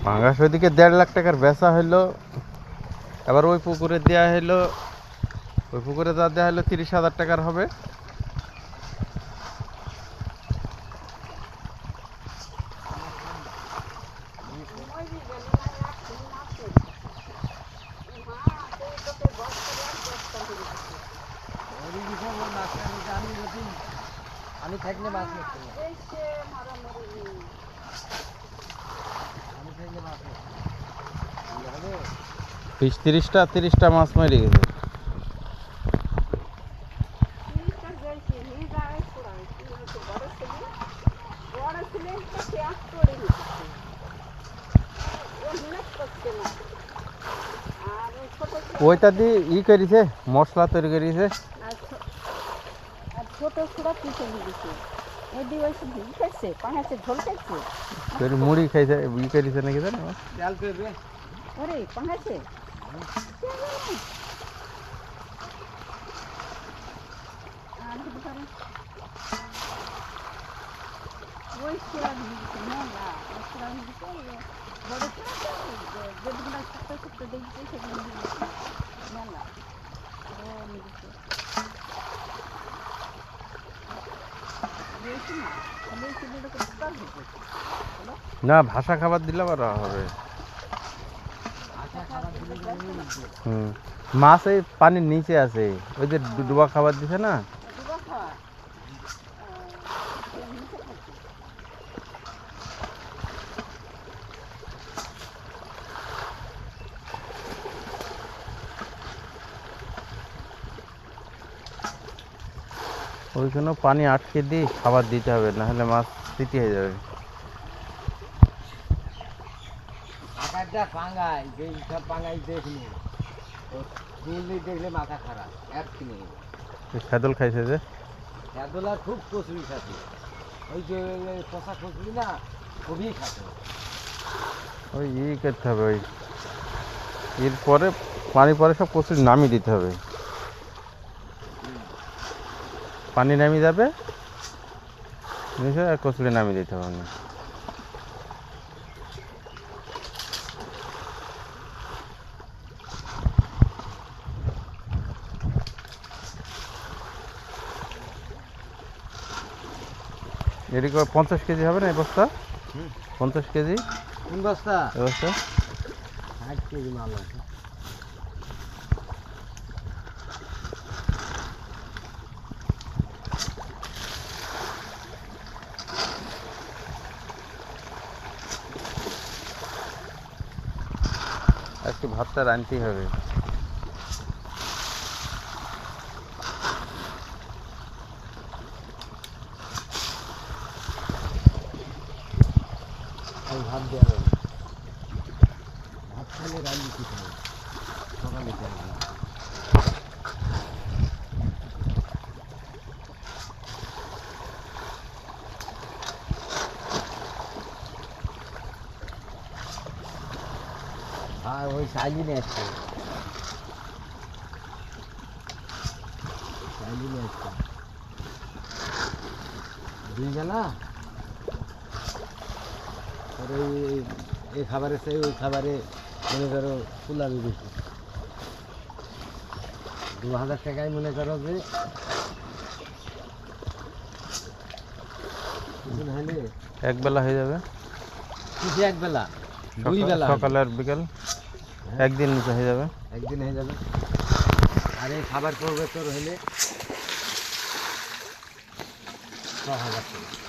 পাঙ্গাস ওইদিকে 1.5 লাখ টাকার বেচা হইলো, এবার ওই পুকুরে দেওয়া হইলো, ওই পুকুরে যা দেওয়া হলো 30,000 টাকার হবে। আমি থাকলে মাছ নিচ্ছি 30টা মাছ মেরে গেছে। ওইটা দিয়ে করেছে, মশলা তৈরি করেছে। মুড়ি খাইছে, করেছে নাকি জানো? না, ভাষা খাবার দিলে আবার হবে। মাছ এই পানির নিচে আছে, ওই যে ডুবা খাবার দিছে না। ওইখানে পানি আটকে দিয়ে খাবার দিতে হবে, না হলে মাছ স্মৃতি হয়ে যাবে। দেখলে মাথা খারাপ খেদল খাইছে যে খেদলা খুব কচুরি খাচ্ছে, ওই যে পচা কচুরি না খুবই খাচ্ছে। ওই করতে হবে, ওই এরপরে পানি পরে সব কচুরি নামিয়ে দিতে হবে। পানি নামিয়ে যাবে, আর কচুরি নামিয়ে দিতে হবে না। এদিকে 50 কেজি হবে না এই বস্তা? 50 কেজি কোন বস্তা? এই বস্তা 60 কেজি মাল আছে। একটু ভাতটা রাঁধতেই হবে। ভাত দেওয়া যাবে, ভাত খেলে রান্না দিতে হবে সকালে। আর ওই সাইলিনে আসছে, সাইলিনে আসছে 2 বেলা। আর এই খাবারের চাই ওই খাবারে মনে করো কুলাবি বেশি। 2000 টাকায় মনে করো যে হলে এক বেলা হয়ে যাবে। কিছু এক বেলা, 2 বেলা, সকাল আর বিকাল একদিন নিচে হয়ে যাবে, একদিন হয়ে যাবে। আর এই খাবার পড়বে তোর হলে 6000 টাকা।